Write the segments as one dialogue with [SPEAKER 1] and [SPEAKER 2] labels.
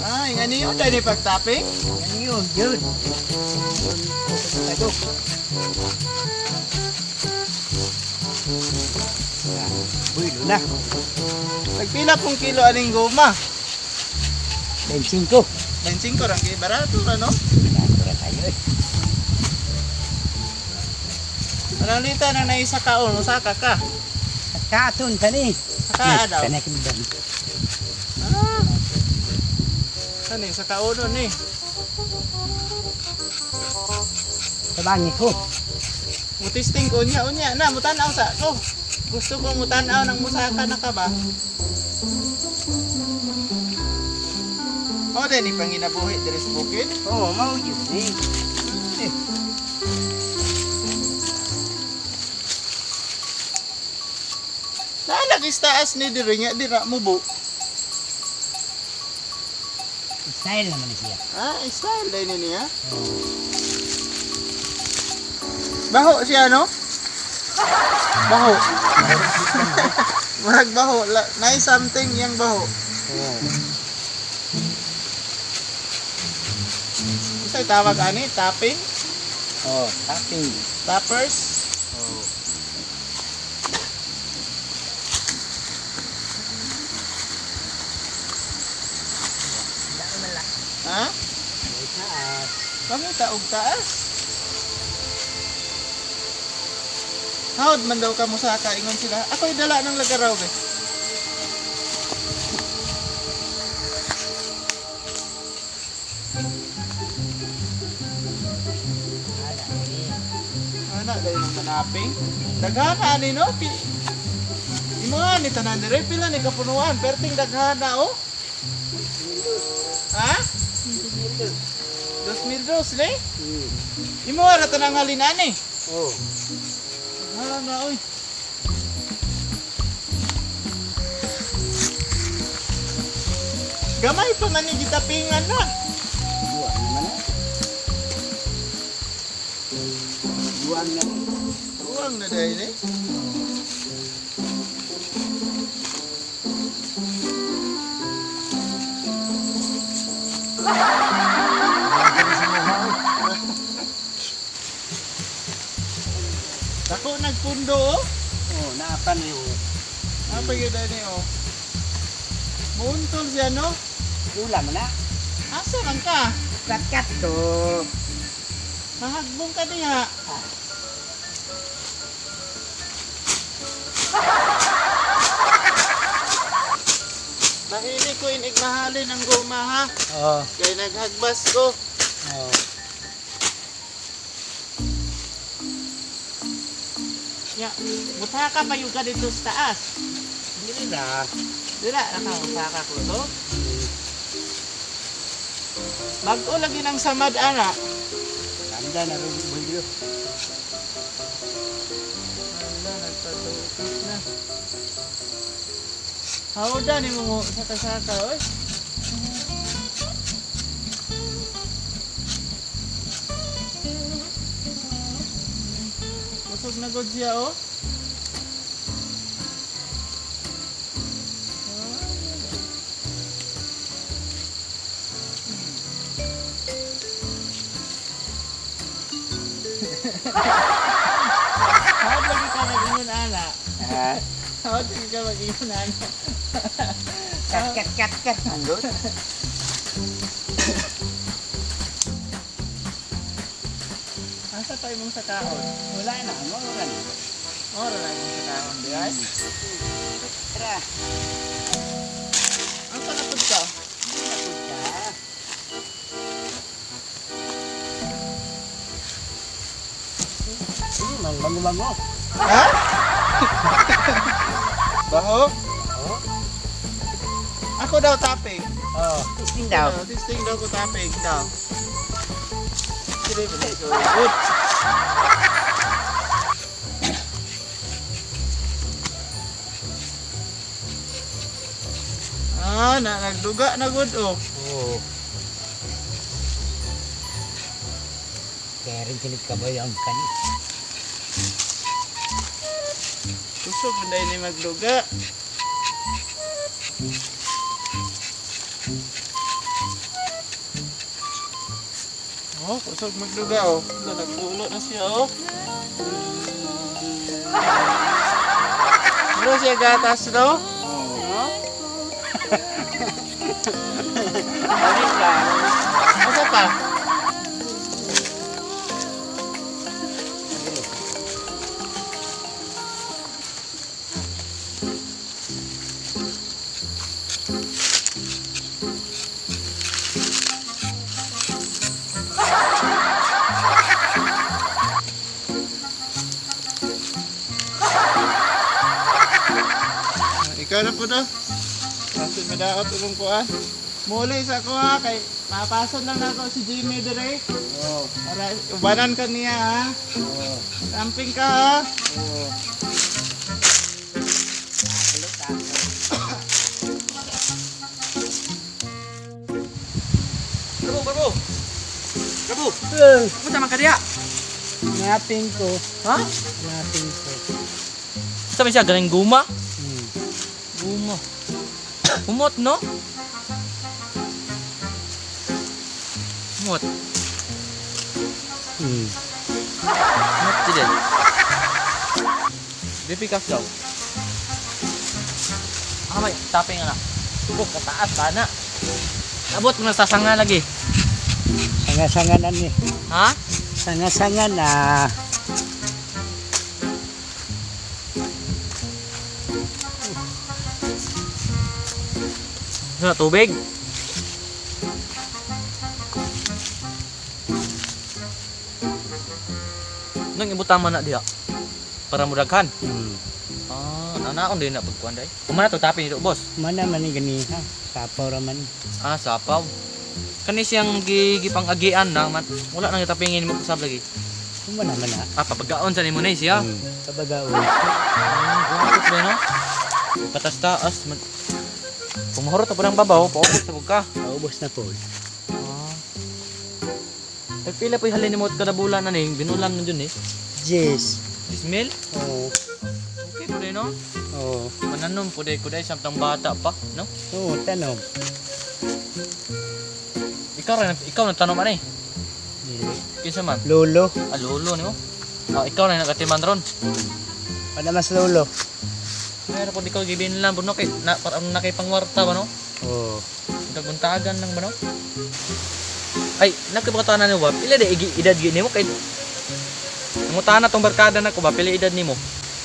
[SPEAKER 1] Ay, nga niyo dahil ni pagtapping?
[SPEAKER 2] Ano yun? Yun. Tagok. Builo na.
[SPEAKER 1] Nagpila pong kilo aning goma.
[SPEAKER 2] 25.
[SPEAKER 1] 25 rang kay barato ra no?
[SPEAKER 2] Natura tayo eh.
[SPEAKER 1] Anong lita na naisa kaon, usaka ka?
[SPEAKER 2] At katon tani.
[SPEAKER 1] Saka daw.
[SPEAKER 2] Kanak ibang.
[SPEAKER 1] Ah. Kani sa kaunon ni.
[SPEAKER 2] Tabangi ko.
[SPEAKER 1] Mutisting ko unya na mutanaw sa ko. Gusto ko mutanaw ng musaka na ka ba? O din ipanginabuhi diri sa bukid.
[SPEAKER 2] Oo, mau yun eh.
[SPEAKER 1] Nalagis taas ni diri nya dira mo bu.
[SPEAKER 2] Style naman siya.
[SPEAKER 1] Ah, style din niya. Baho siya no? Baho. Marag baho. Nice something yang baho.
[SPEAKER 2] Oo.
[SPEAKER 1] Isa tawag ani, tapping,
[SPEAKER 2] Oh, tapping.
[SPEAKER 1] tappers.
[SPEAKER 2] Oh.
[SPEAKER 1] Ha?
[SPEAKER 2] Taas.
[SPEAKER 1] Pangita og taas. Hawd man daw ka mo sa kaingon sila. Ako'y dala ng lagaraw be. Ana dahil ng manaping. Daghana ni no? Imuha ni tanan dire pila ni kapunuan, perting daghana oh. Ha? 2,000 ni? Imuha ra tanang halinan ni.
[SPEAKER 2] Oh.
[SPEAKER 1] Hala na oy. Gamay pa man ni gitapingan na.
[SPEAKER 2] Buwan naman na. Buwan naman.
[SPEAKER 1] Uwang na dahil eh. Ako nagpundo oh.
[SPEAKER 2] Oh, naapan yun.
[SPEAKER 1] Apa yun dahil eh oh. Muuntol siya no?
[SPEAKER 2] Ulam na.
[SPEAKER 1] Asa man ka?
[SPEAKER 2] Kat-kat to.
[SPEAKER 1] Mahagbong ka diha. Nahili ko inigmahalin ang goma ha.
[SPEAKER 2] Oh.
[SPEAKER 1] Kaya naghagbas ko.
[SPEAKER 2] Oh.
[SPEAKER 1] Ya, butaka pa yung ka dito sa taas.
[SPEAKER 2] Dili na.
[SPEAKER 1] Dila, nakabutaka ko to. Bago lagi ng samad ana.
[SPEAKER 2] Tanda na rin bulyo.
[SPEAKER 1] Wala, nagpatupit na. Hawda ni mo saka-saka, oy. Busog na god siya, oh. Hawd lagi ka mag-ingon ana.
[SPEAKER 2] Ha?
[SPEAKER 1] Hawd lagi ka mag-ingon ana.
[SPEAKER 2] Kat-kat-kat-kat. Andot.
[SPEAKER 1] Asa pa imong sa kaon?
[SPEAKER 2] Wala na. Mamuran.
[SPEAKER 1] Ora na imong sa kaon, di ay?
[SPEAKER 2] Tara.
[SPEAKER 1] Ang panapod ka?
[SPEAKER 2] Napod ka. Sige, bango-bango.
[SPEAKER 1] Ha? Baho?
[SPEAKER 2] Oh.
[SPEAKER 1] Ako daw tapping.
[SPEAKER 2] Oh. Testing daw.
[SPEAKER 1] Testing daw ko tapping daw. Sige, balik ko. Good. Ah, nagduga na good oh.
[SPEAKER 2] Oh. Kaya rin pinagkabayang kani.
[SPEAKER 1] Kusog manday ni magduga. Oh, kusog magduga oh. Nagpulo na siya oh. Ano siya gatas no? Oo. Alis lang. Asa pa? Ikaw na po no? Kasi madaot ulong kuan. Muli sa ko ha, kay mapason lang ako si Jimmy dire.
[SPEAKER 2] Oo.
[SPEAKER 1] Para ubanan ka niya ha.
[SPEAKER 2] Oo.
[SPEAKER 1] Camping ka ha.
[SPEAKER 2] Oo.
[SPEAKER 3] Bravo. Bravo. Kamu sama ka diya?
[SPEAKER 2] Ngaping ko.
[SPEAKER 3] Ha?
[SPEAKER 2] Ngaping ko.
[SPEAKER 3] Sabi siya galing guma.
[SPEAKER 2] Hmm.
[SPEAKER 3] Guma. Umot no? Umot.
[SPEAKER 2] Hmm.
[SPEAKER 3] Umot tidak. Bipikas daw. Ah, may tapping anak. Kataas sana. Abot mo na sasanga lagi.
[SPEAKER 2] Sanga-sanganan ni.
[SPEAKER 3] Ha?
[SPEAKER 2] Sanga-sangan na.
[SPEAKER 3] Ano, tubig? Nang ibutan mo na diha. Para mudaghan.
[SPEAKER 2] Hmm.
[SPEAKER 3] Ah, nanaon din na pagkuan day. Kumana to tapi nito, boss.
[SPEAKER 2] Mana man ni ganiha. Sapaw raman.
[SPEAKER 3] Ah, sapaw. Kani siyang gipang-agian na man. Wala nang itapingin mo usab lagi.
[SPEAKER 2] Kumana man na.
[SPEAKER 3] Ah, papagaon sa nimo na siya.
[SPEAKER 2] Kabagaon.
[SPEAKER 3] Guwapot ba no? Patas taas man. Kumahurot pa ng babaw, paubos sa ka.
[SPEAKER 2] Paubos na po.
[SPEAKER 3] Ah. Ay pila po halin mo kada bulan na ning binulan mo dun eh.
[SPEAKER 2] Yes.
[SPEAKER 3] Ismail?
[SPEAKER 2] Oo.
[SPEAKER 3] Okay po rin no?
[SPEAKER 2] Oo.
[SPEAKER 3] Mananom po day kuday samtang bata pa, no?
[SPEAKER 2] Oo, tanom.
[SPEAKER 3] Ikaw nagtanom man eh.
[SPEAKER 2] Dili.
[SPEAKER 3] Kinsa man?
[SPEAKER 2] Lolo.
[SPEAKER 3] Ah, lolo nimo. Ah, ikaw na nagatiman ron.
[SPEAKER 2] Pada mas lolo.
[SPEAKER 3] Mayroon po di ko gibin lang buno kay na parang nakipangwarta ba no?
[SPEAKER 2] Oo.
[SPEAKER 3] Dagbuntagan lang ba no? Ay, nakibukatanan nimo ba? Pila de edad gi nimo kay nangutana tong barkada nako ba pila edad nimo?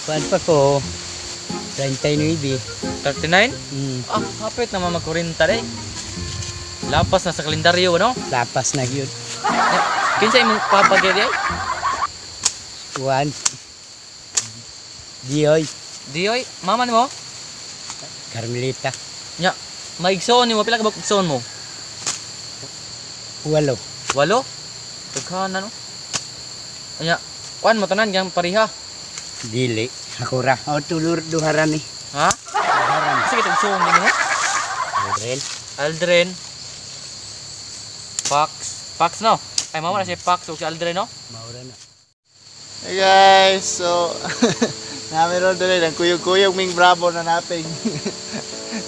[SPEAKER 2] Kuan pa ko. 39.
[SPEAKER 3] 39?
[SPEAKER 2] Hmm.
[SPEAKER 3] Ah, hapit na mag-40 day. Lapas na sa kalendaryo no?
[SPEAKER 2] Lapas na gyud.
[SPEAKER 3] Kinsa imong papagiri ay?
[SPEAKER 2] Kuan. Dioy.
[SPEAKER 3] Dioy, mama nimo?
[SPEAKER 2] Carmelita.
[SPEAKER 3] Nya, maigsoon nimo pila ka ba igsoon mo?
[SPEAKER 2] 8.
[SPEAKER 3] 8? Daghan na no? Anya, kuan mo tanan yang pariha.
[SPEAKER 2] Dili. Ako ra. O tulur duharan ni.
[SPEAKER 3] Ha?
[SPEAKER 2] Duharan.
[SPEAKER 3] Sige igsoon din mo.
[SPEAKER 2] Aurel.
[SPEAKER 3] Aldrin. Pax no? Ay mama na si Pax o si Aldrin no?
[SPEAKER 2] Maura na.
[SPEAKER 1] Hey guys, so namin ron doon ang kuyog-kuyog ming bravo na naping.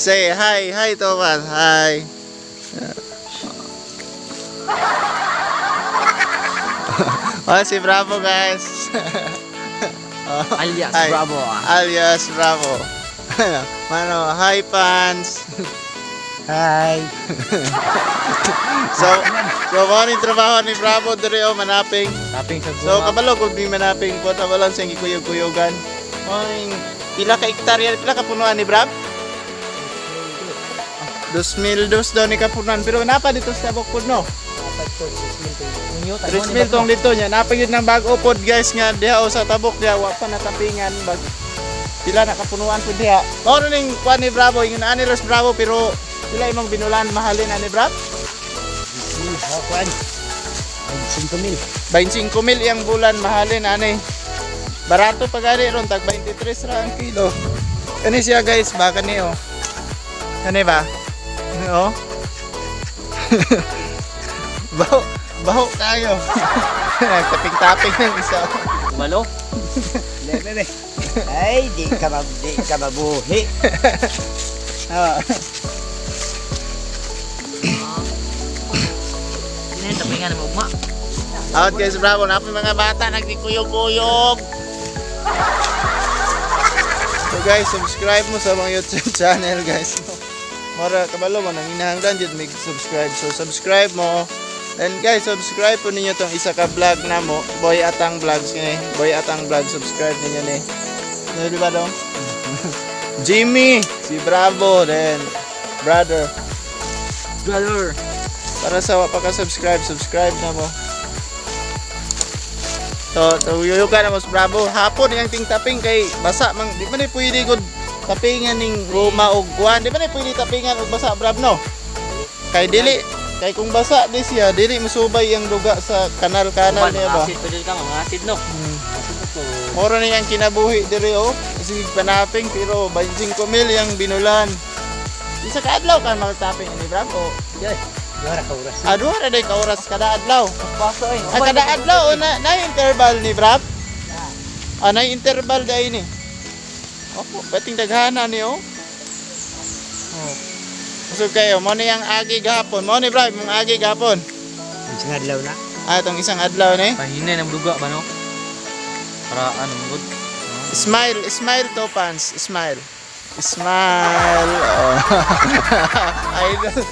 [SPEAKER 1] Say hi Thomas, hi. Oh, si Bravo guys. Oh,
[SPEAKER 3] Alias
[SPEAKER 1] hi.
[SPEAKER 3] Bravo.
[SPEAKER 1] Alias Bravo. Mano, hi fans.
[SPEAKER 2] Hi.
[SPEAKER 1] So mo ni trabaho ni Bravo dire o manaping.
[SPEAKER 3] Taping sa
[SPEAKER 1] So
[SPEAKER 3] guma.
[SPEAKER 1] kabalo kung di manaping po tabalon sa gikuyog-kuyogan. Moing pila ka hektarya, pila ka punuan ni Brab? 2,000 daw ni kapunuan pero napa dito sa Bukod no?
[SPEAKER 2] Dapat to
[SPEAKER 3] Inyo,
[SPEAKER 1] 3,000 tong dito nya. Napa yun ng bag upod guys nga diha o sa tabok diha wa pa natapingan bag pila na kapunuan pud diha. Mao ning kuan ni Bravo, yung ani Los Bravo pero pila imong binulan mahalin ani Brab?
[SPEAKER 2] Kuan. 5,000.
[SPEAKER 1] 25,000 iyang bulan mahalin ani. Barato pa gani ron tag 23 ra ang kilo. Kani siya guys, baka ni oh. Kani ba? Oo. Baho tayo. Taping-taping ng isa.
[SPEAKER 3] Balo.
[SPEAKER 2] Bebe. Ay, di ka mabuhi.
[SPEAKER 1] Ah.
[SPEAKER 3] Ini tapingan mo ugma.
[SPEAKER 1] Out guys, bravo. Napay mga bata nagkikuyog-kuyog. So guys, subscribe mo sa mga YouTube channel guys. Mara kabalo mo nang hinahanglan jud mig subscribe. So subscribe mo. And guys, subscribe po ninyo tong isa ka vlog na mo, Boy Atang Vlogs ni. Boy Atang Vlog, subscribe ninyo ni. No, di ba dong? Jimmy, si Bravo, then brother. Para sa wa pa ka subscribe na mo. So yuyuga na mo sa Bravo. Hapon yang ting taping kay basa mang di man ni pwede gud tapingan ning Roma og kuan. Di man ni pwede tapingan og basa Bravo no. Kay dili kay kung basa di siya dili musubay ang duga sa kanal-kanal niya ba.
[SPEAKER 3] Asid pwede ka mga asid no. Asid to.
[SPEAKER 1] Moro ni ang kinabuhi diri oh. Kasi panaping pero 25 mil yang binulan. Isa ka adlaw ka magtaping ni Bravo.
[SPEAKER 2] Yoy, duha ra ka oras.
[SPEAKER 1] Ado ra day ka oras kada adlaw.
[SPEAKER 3] Paso ay.
[SPEAKER 1] Kada adlaw na interval ni Brab. Na interval day ni. Opo, bating daghana ni oh. Oh. So kayo, mo ni ang agi gahapon. Mo ni Brab, mong agi gahapon.
[SPEAKER 2] Isang adlaw na.
[SPEAKER 1] Itong isang adlaw ni.
[SPEAKER 3] Pahinay ng duga ba no? Para ano good.
[SPEAKER 1] Smile to pants, smile. Smile. Oh. Idol.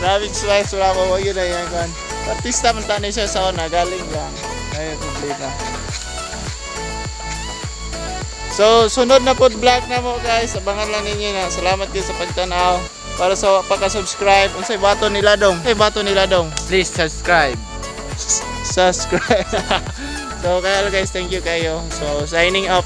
[SPEAKER 1] Grabe smile sura mo yun na yan kan. Artista man tani siya sa una, galing lang. Ayun, complete na. So, sunod na pod vlog na mo guys. Abangan lang ninyo na. Salamat kayo sa pagtanaw. Para sa pagka-subscribe. Unsay bato nila dong?
[SPEAKER 3] Please subscribe.
[SPEAKER 1] Subscribe. So, kaya guys, thank you kayo. So, signing off.